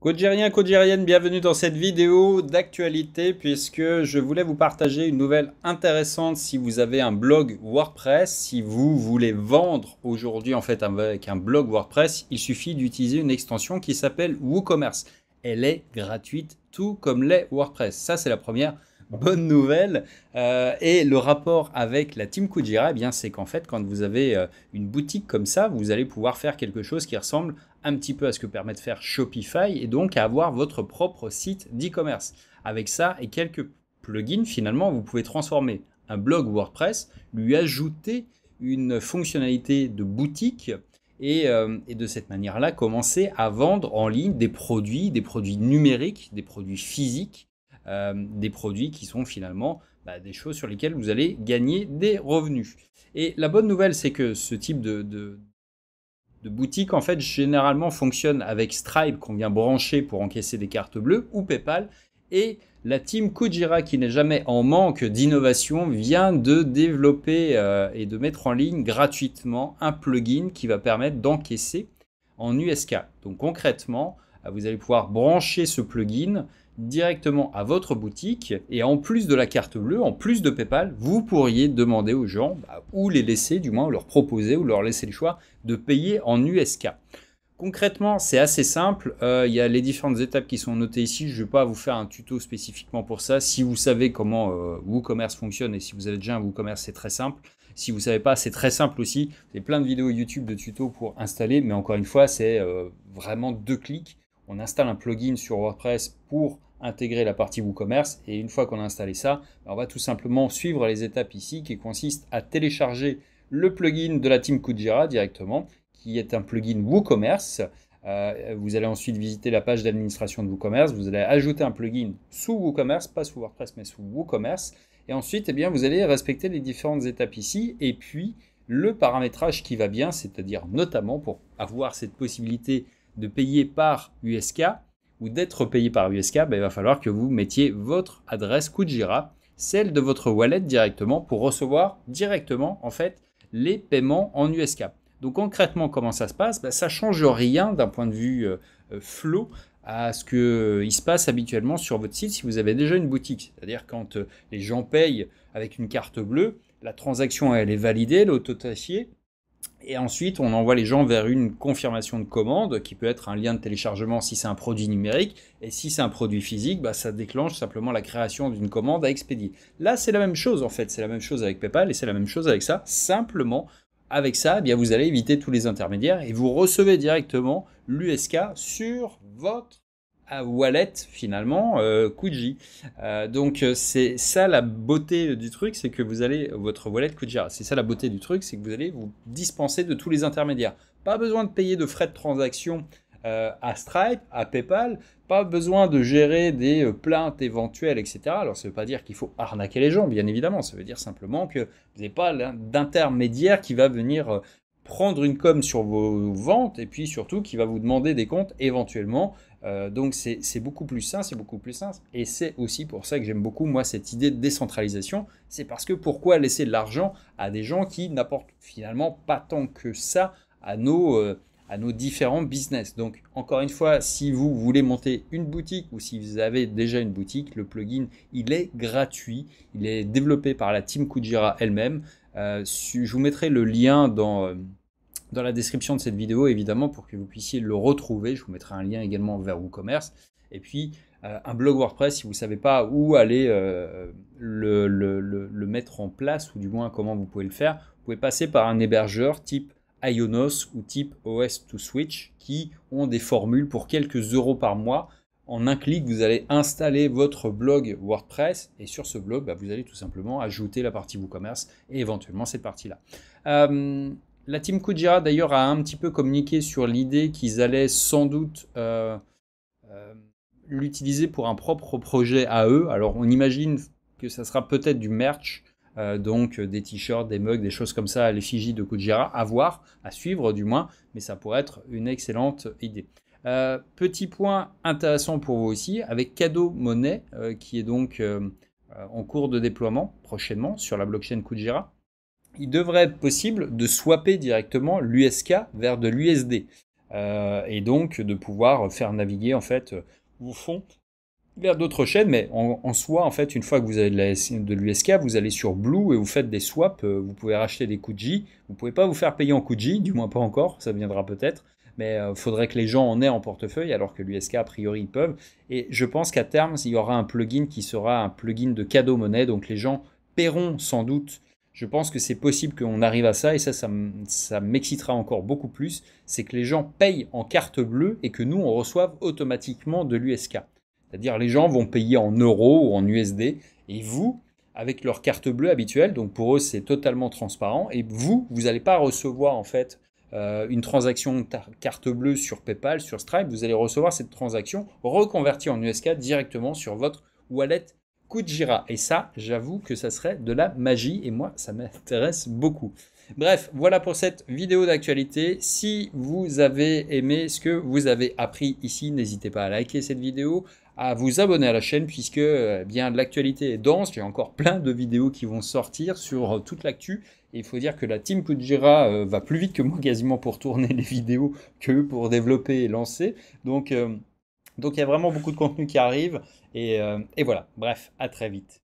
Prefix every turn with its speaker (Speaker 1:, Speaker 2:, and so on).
Speaker 1: Codegérien, codegérienne, bienvenue dans cette vidéo d'actualité puisque je voulais vous partager une nouvelle intéressante si vous avez un blog WordPress. Si vous voulez vendre aujourd'hui en fait avec un blog WordPress, il suffit d'utiliser une extension qui s'appelle WooCommerce. Elle est gratuite tout comme l'est WordPress. Ça c'est la première bonne nouvelle. Et le rapport avec la team Kujira, eh bien c'est qu'en fait quand vous avez une boutique comme ça, vous allez pouvoir faire quelque chose qui ressemble un petit peu à ce que permet de faire Shopify et donc à avoir votre propre site d'e-commerce. Avec ça et quelques plugins, finalement, vous pouvez transformer un blog WordPress, lui ajouter une fonctionnalité de boutique et de cette manière-là, commencer à vendre en ligne des produits numériques, des produits physiques, des produits qui sont finalement des choses sur lesquelles vous allez gagner des revenus. Et la bonne nouvelle, c'est que ce type de boutique en fait généralement fonctionne avec Stripe qu'on vient brancher pour encaisser des cartes bleues ou PayPal, et la team Kujira, qui n'est jamais en manque d'innovation, vient de développer et de mettre en ligne gratuitement un plugin qui va permettre d'encaisser en USK. Donc concrètement, vous allez pouvoir brancher ce plugin directement à votre boutique, et en plus de la carte bleue, en plus de PayPal, vous pourriez demander aux gens, ou les laisser du moins, ou leur proposer, ou leur laisser le choix de payer en USK. Concrètement, c'est assez simple. Il y a les différentes étapes qui sont notées ici. Je ne vais pas vous faire un tuto spécifiquement pour ça. Si vous savez comment WooCommerce fonctionne et si vous avez déjà un WooCommerce, c'est très simple. Si vous ne savez pas, c'est très simple aussi. Vous avez plein de vidéos YouTube de tutos pour installer, mais encore une fois, c'est vraiment 2 clics. On installe un plugin sur WordPress pour intégrer la partie WooCommerce, et une fois qu'on a installé ça, on va tout simplement suivre les étapes ici qui consistent à télécharger le plugin de la team Kujira directement, qui est un plugin WooCommerce. Vous allez ensuite visiter la page d'administration de WooCommerce, vous allez ajouter un plugin sous WooCommerce, pas sous WordPress mais sous WooCommerce, et ensuite bien, vous allez respecter les différentes étapes ici, et puis le paramétrage qui va bien, c'est-à-dire notamment pour avoir cette possibilité de payer par USK ou d'être payé par USK, il va falloir que vous mettiez votre adresse Kujira, celle de votre wallet directement, pour recevoir directement en fait les paiements en USK. Donc concrètement, comment ça se passe? Ça ne change rien d'un point de vue flow à ce qu'il se passe habituellement sur votre site si vous avez déjà une boutique. C'est-à-dire quand les gens payent avec une carte bleue, la transaction elle est validée, elle est authentifiée, et ensuite on envoie les gens vers une confirmation de commande qui peut être un lien de téléchargement si c'est un produit numérique, et si c'est un produit physique, ça déclenche simplement la création d'une commande à expédier. Là c'est la même chose en fait, c'est la même chose avec PayPal et c'est la même chose avec ça, simplement avec ça, vous allez éviter tous les intermédiaires et vous recevez directement l'USK sur votre wallet finalement Kuji. Donc c'est ça la beauté du truc, c'est que vous allez votre wallet Kujira. C'est ça la beauté du truc, c'est que vous allez vous dispenser de tous les intermédiaires. Pas besoin de payer de frais de transaction à Stripe, à PayPal, pas besoin de gérer des plaintes éventuelles, etc. Alors ça ne veut pas dire qu'il faut arnaquer les gens, bien évidemment, ça veut dire simplement que vous n'avez pas d'intermédiaire qui va venir prendre une com sur vos ventes et puis surtout qui va vous demander des comptes éventuellement. Donc c'est beaucoup plus sain, c'est beaucoup plus simple, et c'est aussi pour ça que j'aime beaucoup moi cette idée de décentralisation. C'est parce que pourquoi laisser de l'argent à des gens qui n'apportent finalement pas tant que ça à nos différents business. Donc encore une fois, si vous voulez monter une boutique ou si vous avez déjà une boutique, le plugin il est gratuit, il est développé par la team Kujira elle-même. Je vous mettrai le lien dans la description de cette vidéo évidemment pour que vous puissiez le retrouver. Je vous mettrai un lien également vers WooCommerce. Et puis un blog WordPress, si vous ne savez pas où aller le mettre en place, ou du moins comment vous pouvez le faire, vous pouvez passer par un hébergeur type Ionos ou type OS2Switch qui ont des formules pour quelques euros par mois. En un clic, vous allez installer votre blog WordPress, et sur ce blog, vous allez tout simplement ajouter la partie WooCommerce et éventuellement cette partie-là. La team Kujira d'ailleurs a un petit peu communiqué sur l'idée qu'ils allaient sans doute l'utiliser pour un propre projet à eux. Alors on imagine que ça sera peut-être du merch, donc des t-shirts, des mugs, des choses comme ça à l'effigie de Kujira, à voir, à suivre du moins, mais ça pourrait être une excellente idée. Petit point intéressant pour vous aussi, avec Cadeau Monnaie, qui est donc en cours de déploiement prochainement sur la blockchain Kujira, il devrait être possible de swapper directement l'USK vers de l'USD. et donc de pouvoir faire naviguer en fait vos fonds vers d'autres chaînes, mais en soi, en fait, une fois que vous avez de l'USK, vous allez sur Blue et vous faites des swaps, vous pouvez racheter des Kuji, vous pouvez pas vous faire payer en Kuji, du moins pas encore, ça viendra peut-être, mais il faudrait que les gens en aient en portefeuille, alors que l'USK, a priori, ils peuvent, et je pense qu'à terme, il y aura un plugin qui sera un plugin de cadeau monnaie, donc les gens paieront sans doute. Je pense que c'est possible qu'on arrive à ça, et ça m'excitera encore beaucoup plus, c'est que les gens payent en carte bleue et que nous, on reçoive automatiquement de l'USK. C'est-à-dire les gens vont payer en euros ou en USD et vous, avec leur carte bleue habituelle, donc pour eux c'est totalement transparent et vous n'allez pas recevoir en fait une transaction carte bleue sur PayPal, sur Stripe, vous allez recevoir cette transaction reconvertie en USK directement sur votre wallet Kujira. Et ça, j'avoue que ça serait de la magie et moi, ça m'intéresse beaucoup. Bref, voilà pour cette vidéo d'actualité. Si vous avez aimé ce que vous avez appris ici, n'hésitez pas à liker cette vidéo, à vous abonner à la chaîne puisque bien l'actualité est dense. J'ai encore plein de vidéos qui vont sortir sur toute l'actu. Et il faut dire que la team Kujira va plus vite que moi quasiment pour tourner les vidéos que pour développer et lancer. Donc il y a vraiment beaucoup de contenu qui arrive. Et voilà, bref, à très vite.